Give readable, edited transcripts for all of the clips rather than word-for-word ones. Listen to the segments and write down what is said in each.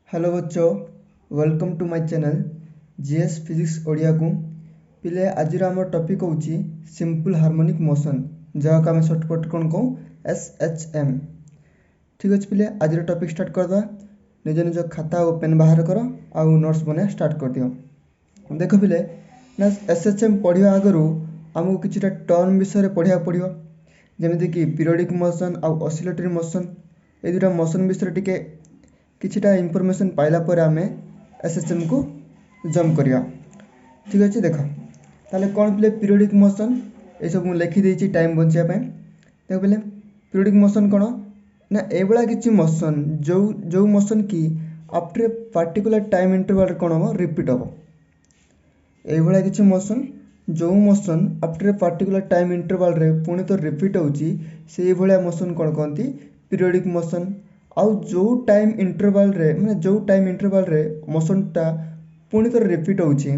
Hello बच्चों, welcome to my channel GS physics Odia को। पिले आज आम टॉपिक होची सिंपल हार्मोनिक मोशन जहाँ आम सर्टकट कौन कहूँ SHM। ठीक अच्छे पिले आज टॉपिक स्टार्ट करदा। निज निज खाता और पेन बाहर कर आउ नोट्स बना स्टार्ट कर दियो। देख पिले ना SHM पढ़ा आगु आमको किसी टर्म विषय पढ़ा पड़ो जमीक पीरियडिक मोशन आउ ऑसिलेटरी मोशन ए दुटा मोशन विषय टिके किछिटा इनफॉरमेशन पाइला पर आमे SHM को जम्प करिया। ठीक अच्छे देख ताले कौन पिले पीरियडिक मोशन ये सब लिखी देछि टाइम बचाइबा देख पिले पीरियडिक मोशन कौन ना एभला किछि मोशन जो मोशन की after a particular time interval कौन हम रिपीट हम एभला किछि मोशन जो motion after a particular time interval रे पुणी तो रिपीट होछि से भलिया मोशन कौन कहती पीरियडिक मोशन। आउ जो टाइम इंटरवल रे माने जो टाइम इंटरवल रे मोशनटा पुणी थोड़े रिपीट होची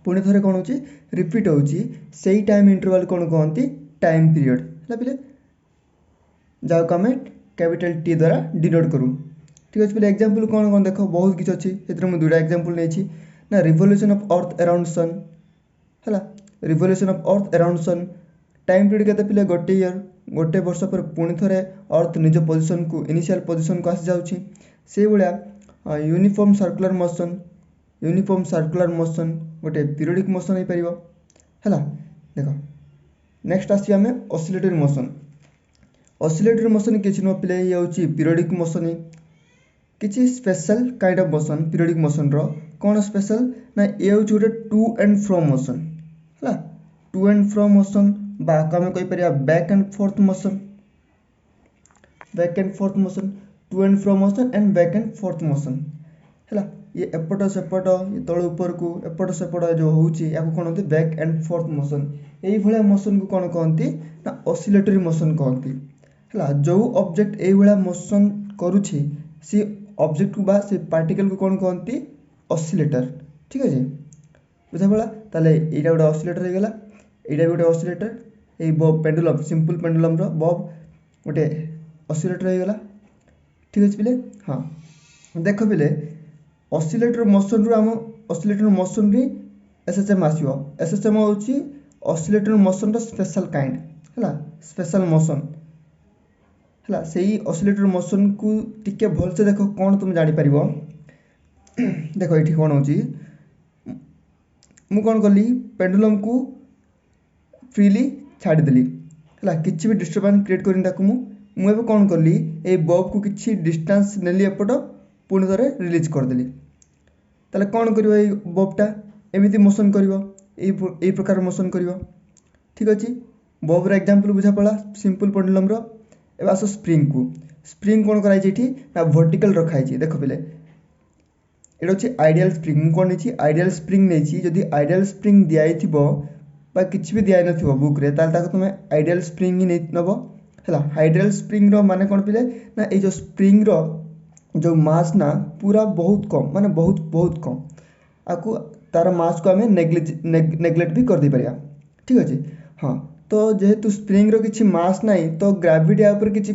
पुणी थोड़े कौन होची रिपीट होची सेही टाइम इंटरवल कौन कहती टाइम पीरियड है पिले जहाँ को आम कैपिटल टी द्वारा डिनोट करूँ। ठीक अच्छे पिले एग्जांपल कौन कौन देख बहुत किसी अच्छी से दुटा एग्जांपल नहीं ना revolution of earth around sun है revolution of earth around sun time period केते पिले गोटे ईयर गोटे वर्ष पर पुणी थे अर्थ निज पोजिशन को इनिशियल पोजिशन को आसी जाऊँगी से भाया यूनिफॉर्म सर्कुलर मोशन गोटे पीरियडिक मोशन हो पार है। देख नेक्स्ट आस ऑसिलेटरी मोशन किसी नुह पिले ये हूँ पीरियडिक मोशन किसी special kind of motion periodic motion कौन स्पेशल ना ये हूँ गोटे टू एंड फ्रो मोशन है टू एंड फ्रो मोशन आम कहीपर back and forth motion to and fro motion and back and forth motion है ये एपट सेपट ये तल ऊपर को एपट सेपट जो होची या कौन होती बैक एंड फोर्थ मोशन यही भाया मोशन को कौन कहती ना ऑसिलेटरी मोशन कहती है। जो ऑब्जेक्ट यही भाया मोशन करुछि सी ऑब्जेक्ट को बा से पार्टिकल को कौन कहती ऑसिलेटर। ठीक है बुझा पड़ा ताले एटा गोटे ऑसिलेटर हो गला एटा गोटे ऑसिलेटर ये बब पेंडुलम सिंपल पेंडुलम बब गोटे ऑसिलेटर हो गला। ठीक अच्छे पिले हाँ देख पिले ऑसिलेटर मोशन रू आम ऑसिलेटर मोशन री SHM आसो SHM होची ऑसिलेटर मोशन रो स्पेशल काइंड है स्पेशल मोशन है से ऑसिलेटर मोशन को टिके भल से देख कौन तुम जानी पारिबो। देख ये कौन होची मु कौन कली पेंडुलम को फ्रीली छाड़देली है किसी भी डिस्टर्बांस क्रिएट करनी मुझे कौन कली ये बब को किसी डिस्टेंस नेली एपट पुणी थे रिलीज करदेली ताले कौन कर बबटा एमती मोशन कर प्रकार मोशन कर। ठीक अच्छे बब्र एग्जांपल बुझा पड़ा सिंपल पेंडुलम ए आस स्प्रिंग कौन कराई ना वर्टिकल रखाई देख पिले ये हूँ आइडियल स्प्रिंग कौन नहीं आइडियल स्प्रिंग नहीं जदि आइडियल स्प्रिंग दिखाई बा किसी भी दिखाई न बुक्रे तुम आइडियल स्प्रिंग ही नब है। आइडियल स्प्रिंग माने कौन पिले ना ये जो स्प्रिंग जो मास ना पूरा बहुत कम माने बहुत कम आपको तार मास को आम नेग्लेक्ट भी कर दे पारिया। ठीक अच्छे हाँ तो जेहेतु स्प्रिंग रो किछि मास ना तो ग्राविटी ऊपर किछि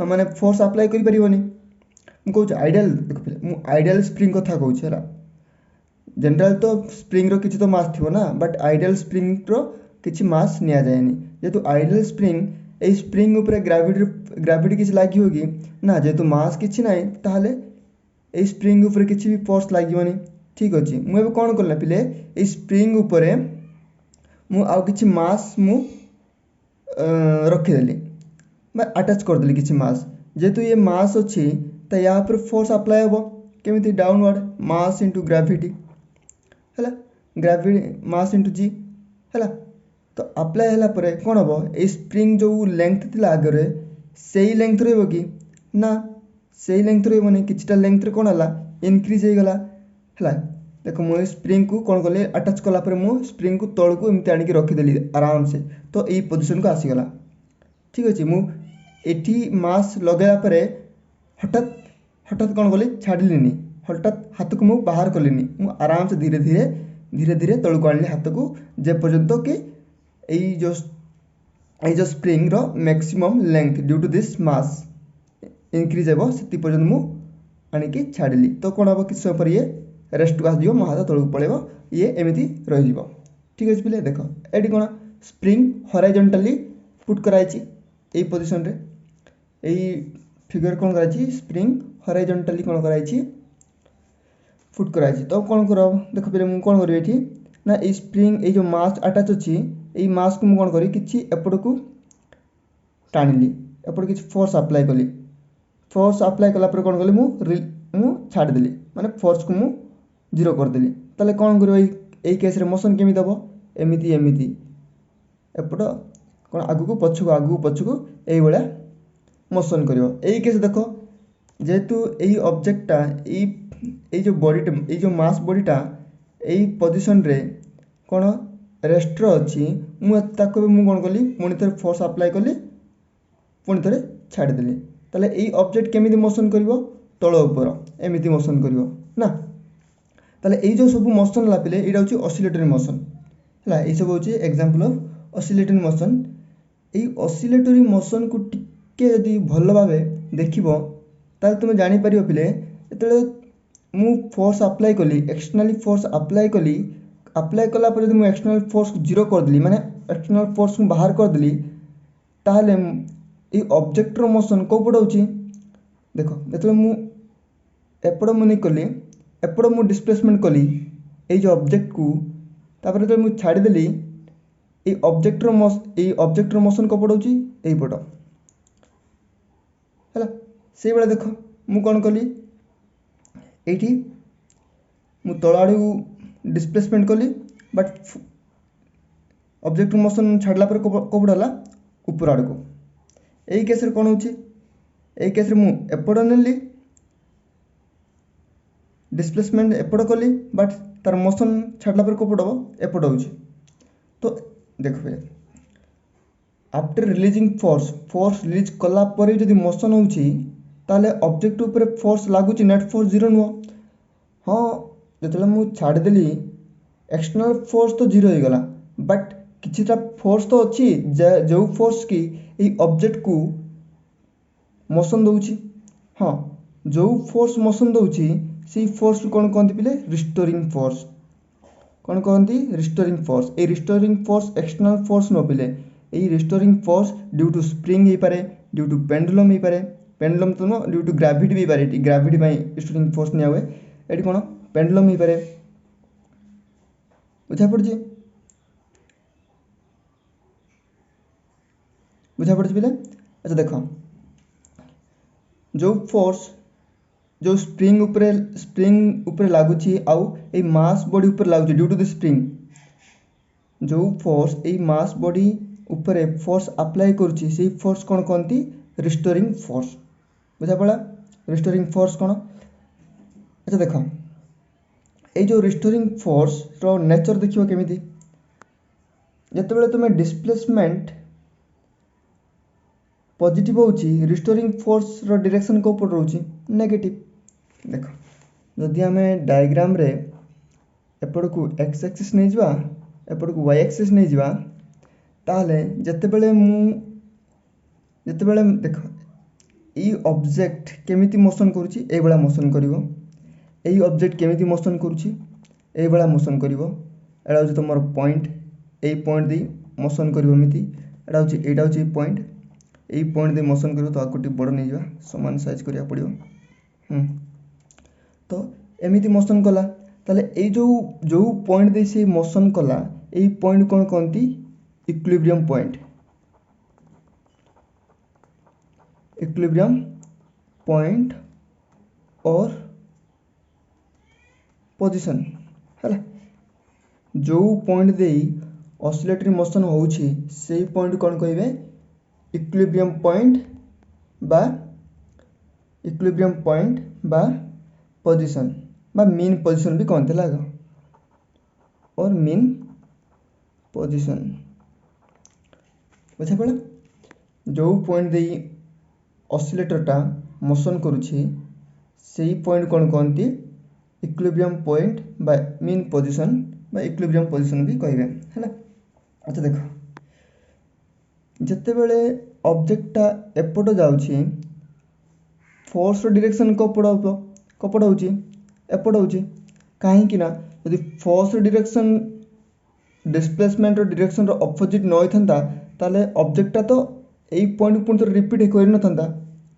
माने फोर्स अप्लाई करि परिबोनी कहूँ आइडियल देख पे आइडियल स्प्रिंग कथा कहूँ है जनरल तो स्प्रिंग रो किछि तो मास थी ना बट आइडियल स्प्रिंग रो किछि मास निया जाएनी जेहेतु आइडियल स्प्रिंग ए स्प्रिंग ऊपर ग्राविटी किछि लागी होगी ना जेहेतु मास किछि ना ताहले ए स्प्रिंग ऊपर किछि भी फोर्स लागिवनी। ठीक अच्छे मुझे कौन करला पिले ए स्प्रिंग ऊपर मु आउ किछि मास मु रखिदेली अटैच करदेली किछि मास जेहेतु ये मास अच्छी तो यहाँ पर फोर्स अप्लाई हम केमिति डाउनवर्ड मास इंटू ग्राविटी है ग्राविटी मास इंटू जी है तो अप्लाई है कौन हम ये स्प्रिंग जो लेंथ थी आगे से ही लेंथ रही ना से लेंथ रही किसी लेंथ कौन है इनक्रीज हो गला है। देख मुझे स्प्रिंग को कौन कली अटैच कलापर मुझे स्प्रिंग को तल को एमती आणिक रखिदेली आराम से तो यही पोजिशन को आसीगला। ठीक अच्छे मुझे मास लगेगा हठात हठात कौन कली छाड़िली हठात हाथ को मुझे बाहर कलिनी मु आराम से धीरे धीरे तलू को आनी हाथ को जे पर्यंत कि जो स्प्रिंग रो maximum length due to this mass increase हे से पर्यंत मु आनिकी छाड़िली तो कौन हम किसी समय पर ये रेस्ट को आसो मो हाथ तौक पड़े ये एमती रही ठीक अच्छे पिले देख ये कौन स्प्रिंग हॉराइजॉन्टली पुट कराई पोजिशन रे यही फिगर कौन कराई स्प्रिंग हॉराइजॉन्टली कौन कराई पुट कराई तो कौन कर देख पे मुझे कौन करी ये ना ये स्प्रिंग ये जो मास अटैच अच्छी ये मास को मुझे कौन करी किसी एपट को टाणिली एपट किसी फोर्स अप्लाई कली फोर्स अप्लाई कलापर कौन कली मु छाड़देली माने फोर्स को मु जीरो करदेली ताले कौन कर यही केस रे मोशन केमी दब एमती एमती एपट कौन आगू पछकू यही भाया मोशन कर यही केस देख जेहेतु यही ऑब्जेक्टटा ये जो बॉडीटा ये जो मास बॉडीटा यही पोजिशन रे कौन रेस्ट अच्छी मुझे कौन कली पुणी थे फोर्स अप्लाई कली पुणी थे छाड़देली ताले यही ऑब्जेक्ट केमी मोशन कर तल उपर एमती मोशन कर ना ताले यही जो सब मोशन ला पिले यहाँ हूँ ऑसिलेटरी मोशन है ये सब हूँ एग्जांपल ऑफ ऑसिलेटरी मोशन यही ऑसिलेटरी मोशन को टिके यदि भल भाव देखिबो ताले तुम जानि परिबो पिले एतले मु फोर्स अप्लाई कली एक्सटर्नली फोर्स अप्लाई कला पर यदि मुझे एक्सटर्नल फोर्स जीरो करदेली माने एक्सटर्नल फोर्स को बाहर करदेली ताहले ये ऑब्जेक्टर मोशन कौ पट होची देख जो मु एपट मु नहीं कली एपट मु डिस्प्लेसमेंट कली ये ऑब्जेक्ट को तापर जो मुझे छाड़देली ये ऑब्जेक्टर मोशन कौ पट होची यही पट है से बेला देख मु कौन कली ये मु तल आड़ डिस्प्लेसमेंट कली बट ऑब्जेक्ट मोशन छाड़ला पर कौपट है ऊपर आड़ को यही केस कौन हो केस मु एपट नेली डिस्प्लेसमेंट एपट कली बट तार मोशन छाड़ला पर कौपट हम एपट हो तो देख पे आफ्टर रिलीजिंग फोर्स रिलीज कला पर जब मोशन होले ऑब्जेक्ट उपर फोर्स लगुच नेट फोर्स जीरो नुह हाँ जो मुझे छाड़देली एक्सटर्नल फोर्स तो जीरो हो गला बट किछिटा फोर्स तो अच्छी जो फोर्स की ये ऑब्जेक्ट को मोशन दौची हाँ जो फोर्स मोशन दौची से फोर्स कौन कहते पिले रिस्टोरिंग फोर्स कौन कहती रिस्टोरिंग फोर्स ये रिस्टोरिंग फोर्स एक्सटर्नल फोर्स न पिले यही restoring force due to spring हो पारे ड्यू टू पेंडुलम हो पारे पेंडुलम तो नुह ड्यू टू ग्राविटी भी पारे ग्राविटी रिस्टोरिंग फोर्स निया हुए ये कौन पेंडुलम हो पारे बुझा पड़ी पिले अच्छा देख जो फोर्स जो स्प्रिंग उपरे लगुच आउ ए मास बॉडी ऊपर लगुच ड्यू टू द स्प्रिंग जो फोर्स ए मास बॉडी उपरे फोर्स अप्लाई करुच्ची से फोर्स कौन कहती रिस्टोरिंग फोर्स बुझा पड़ा रिस्टोरिंग फोर्स कौन अच्छा देख ये जो रिस्टोरिंग फोर्स रो नेचर देखियो केमिति जेतेबेले तुम डिस्प्लेसमेंट पॉजिटिव होची रिस्टोरिंग फोर्स रो डायरेक्शन को पड़ रोची नेगेटिव देख जदि आम डायग्राम रे एपट को एक्स एक्सिस नहीं जावा एपट को वाई एक्सिस नहीं जावा ताहले जेतेबेले देख ये ऑब्जेक्ट केमिति मोशन करुची ए बळा मोशन करिवो एई ऑब्जेक्ट केमिति मोशन करुची ए बळा मोशन करिवो एडा होची तमर पॉइंट ए पॉइंट दे मोशन करिवो मिति एडा होची पॉइंट ए पॉइंट दे मोशन करिवो तो आकुटी बड़ नहीं जावा समान साइज करिया पड़िवो तो एमिति मोशन कला ताले ए जो पॉइंट दे से मोशन कला ए पॉइंट कोन कहंती इक्विलिब्रियम पॉइंट और पोजीशन है जो पॉइंट दे ऑसिलेटरी मोशन होउछि से पॉइंट कौन कहे इक्विलिब्रियम पॉइंट बा पोजीशन बा मीन पोजीशन भी कहते लगा और मीन पोजीशन बुझा पड़ा जो पॉइंट दे ऑसिलेटरटा मोशन करुछि से पॉइंट कौन कहती इक्विलिब्रियम पॉइंट बा मीन पोजीशन बा इक्विलिब्रियम पोजीशन भी कहे है अच्छा देख जितेबले ऑब्जेक्टटा एपट जाउछि फोर्स डायरेक्शन को पड़ कपट होची एपट होची कहीं ना यदि force direction displacement direction opposite न होता ताले ऑब्जेक्टटा तो यही पॉइंट पुणी तो रिपीट कर न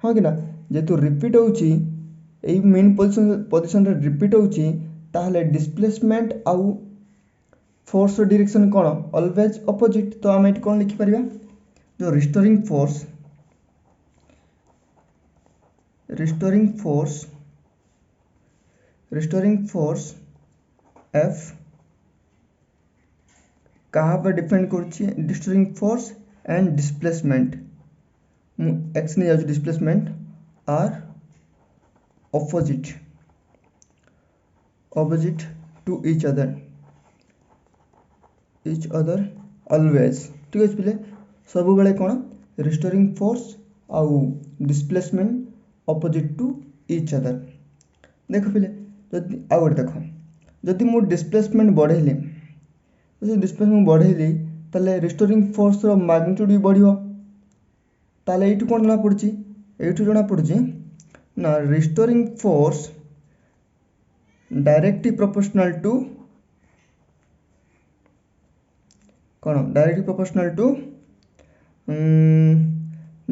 हाँ कि ना जेहेतु रिपीट होची यही मेन पोजिशन रिपीट होची ताहले डिस्प्लेसमेंट आउ फोर्स डायरेक्शन कौन ऑलवेज अपोजिट तो आम ये कौन लिखिपर जो रिस्टोरिंग फोर्स एफ कहाँ पर डिपेंड करुच्ची restoring force and displacement X नहीं जाऊँ displacement are opposite to each other always ठीक है पिले सब बेले कौन रिस्टोरिंग फोर्स आउ displacement opposite to each other देख पिले जदि आउ गोटे देख जदि मु डिस्प्लेसमेंट बढ़ेली डिस्प्लेसमेंट बढ़ेली ताले रिस्टोरिंग फोर्स रो मैग्नीट्यूड भी बढ़ियो ताले एठू कोन जना पड़ुची ना restoring force directly proportional to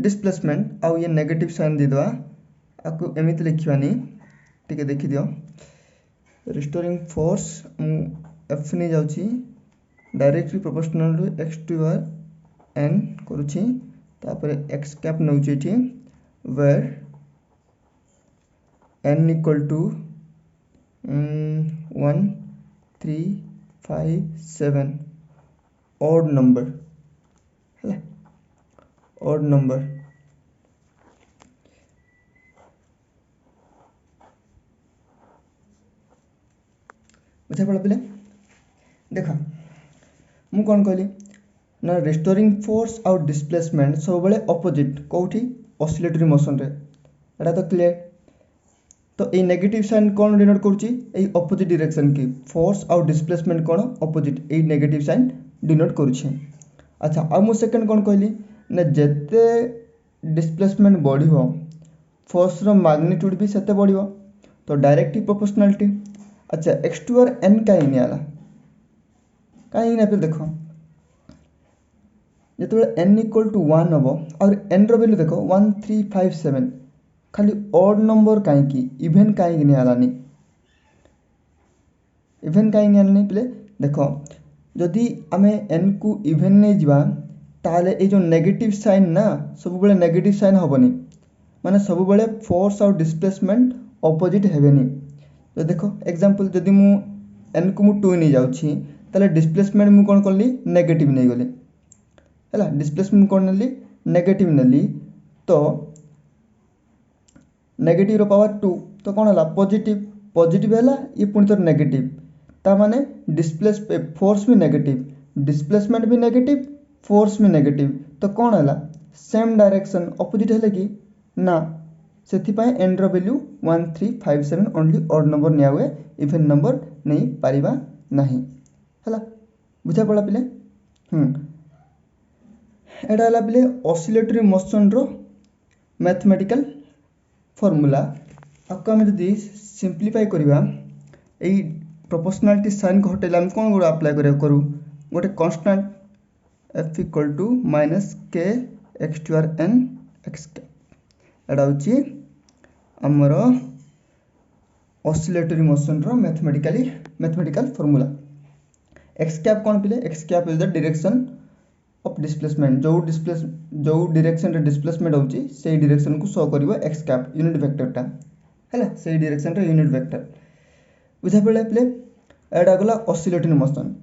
displacement आउ ये नेगेटिव साइन दे दवा आपको एमिति लिखिबानी टिके देखि दियो रिस्टोरिंग फोर्स एफ नहीं जाउची directly proportional to X to power N करूची तापर एक्स कैप नउची एठी where N equal to 1 3 5 7 odd number है ऑड नंबर बुझा पड़ा पिले देखा मु कौन कहली ना रिस्टोरिंग फोर्स आउ डिस्प्लेसमेंट सब बेले अपोजिट कौटी ऑसिलेटरी मोशन रे एटा तो क्लियर तो ये नेगेटिव साइन कौन डिनोट करुच्ची ये अपोजिट डायरेक्शन की फोर्स आउ डिस्प्लेसमेंट कौन अपोजिट ये नेगेटिव साइन डिनोट करुच्ची अच्छा आ मु सेकंड कौन कहली ना जेते डिस्प्लेसमेंट बढ़िबो फोर्स रो मैग्नीट्यूड भी सेते बढ़िबो तो डायरेक्टली प्रोपोर्शनलिटी अच्छा एक्स टू आर एन कहीं नहीं आला कहीं ना फिर देखो जो एन इक्वल टू 1 हम और एन रैल्यू देखो 1 3 5 7 खाली ऑड नंबर कहीं इवेन कहीं नहीं आलानी इवेन कहीं नहीं आलानी पिले देखो जदि आमे एन को इवेन नहीं जीवा ताले ए जो नेगेटिव साइन ना सब बेले नेगेटिव साइन होबनी माने सब बेले फोर्स और डिस्प्लेसमेंट ऑपोजिट हेबेनी तो देखो एग्जांपल जदि मु एन को मु 2 नहीं जाउछी ताले डिस्प्लेसमेंट मु कोन करली नेगेटिव नहीं गली हैला डिस्प्लेसमेंट कोन नेली नेगेटिव नेली तो नेगेटिव रो पावर 2 तो कोन हला पॉजिटिव हैला ये पुनी तो नेगेटिव ता माने डिस्प्लेस फोर्स भी नेगेटिव डिस्प्लेसमेंट भी नेगेटिव फोर्स भी नेगेटिव तो कोन हला सेम डायरेक्शन ऑपोजिट हैले कि ना सेथिपाई एन रो वैल्यू 1 3 5 7 ओनली ऑड नंबर निया हुए इवन नंबर नहीं पारिबा नहीं हैला बुझा पड़ा पिले एटा हला पिले ऑसिलेटरी मोशन रो मैथमेटिकल फॉर्मूला आपको हम जदि सिंपलीफाई करबा एई प्रोपोर्शनलिटी साइन को हटेला हम कोन गुड अप्लाई करू गोटे constant f equal to minus k x to r n x एटा होची हमर ऑसिलेटरी मोशन रो मैथमेटिकल फॉर्मूला x कैप कोन पिले x cap is the direction of displacement जो डायरेक्शन रे डिस्प्लेसमेंट होची सेही डायरेक्शन को शो करिवो x कैप यूनिट वेक्टर टा हैला सेही डायरेक्शन रे यूनिट वेक्टर बुझा पड़े पिले एटा गला ऑसिलेटरी मोशन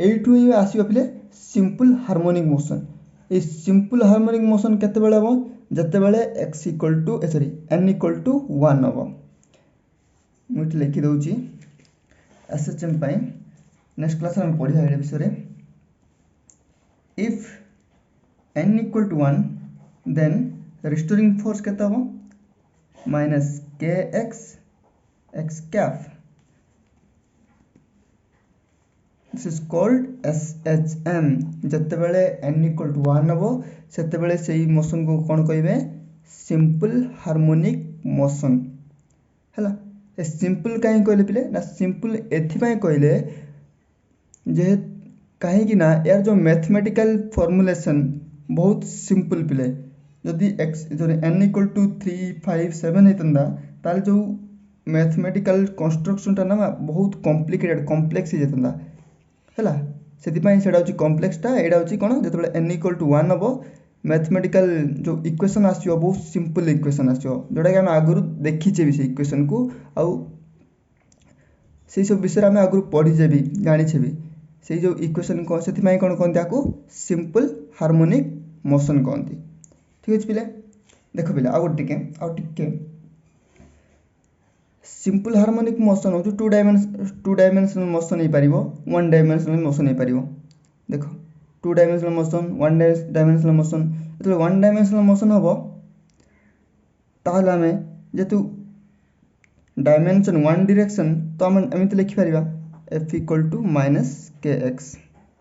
एठू ही आसीबो पिले सिंपल हार्मोनिक मोशन ए सिंपल हार्मोनिक मोशन केते बेले हो जते बेले x equal to n equal to 1 हो मुट लिखि दउची एसएचएम पाई नेक्स्ट क्लास हम पढ़िया ए विषय रे if n equal to 1 then restoring force केता हो minus kx x cap this is called SHM जते बेले n equal to 1 हो सेते बेले सेही मोशन को कोन कहबे सिंपल हार्मोनिक मोशन हैला सिंपल कहीं कहले पिले ना सिंपल एथिपाई कहले जे कहीं ना यार जो मैथमेटिकल फॉर्मुलेशन बहुत सिंपल पिले जदि एक्स जो n इक्वल टू 3 5 7 होता ताल जो मैथमेटिकल कंस्ट्रक्शन टा ना बहुत कॉम्प्लिकेटेड कॉम्प्लेक्स हो जाता है से कॉम्प्लेक्सटा यहाँ हूँ कौन जो n इक्वल टू 1 हम मैथमेटिकल जो इक्वेशन आसो बहुत सिंपल इक्वेशन आसो जोटा कि आम आगु देखीचे भी से इक्वेशन को आउ से सब विषय आम आगु पढ़ीचे भी जानीचे भी से जो इक्वेशन कौन से कौन कहते हैं सिंपल हार्मोनिक मोशन कहते ठीक अच्छे पिले देख पिले आउ टे सिंपल हार्मोनिक मोशन हो टू डायमेंशनल मोशन हो पार 1 डायमेंशनल मोशन हो पार देख 2 डायमेंशनल मोशन 1 डायमेंशनल मोशन जो 1 डायमेंशनल मोशन हम ताहले आम जेतु डायमेंशन 1 डायरेक्शन तो आम एमती लिखिपर एफ इक्वल टू माइनस के एक्स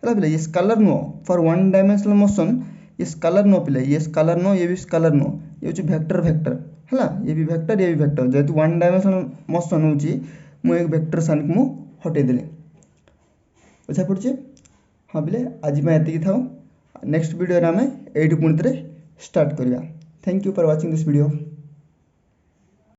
है पिले ये स्केलर नुह फॉर 1 डायमेंशनल मोशन ये स्केलर नुह पिले ये स्केलर नुह ये भी स्केलर नुह ये हूँ वेक्टर है ये भी वेक्टर जेहेतु 1 डायमेंशनल मोशन हूँ एक वेक्टर साइन को मुझे हटेदेली बुझा पड़े हाँ पिले आज ये था नेक्स्ट वीडियो आम ये पुणी थे स्टार्ट करवा thank you for watching this video.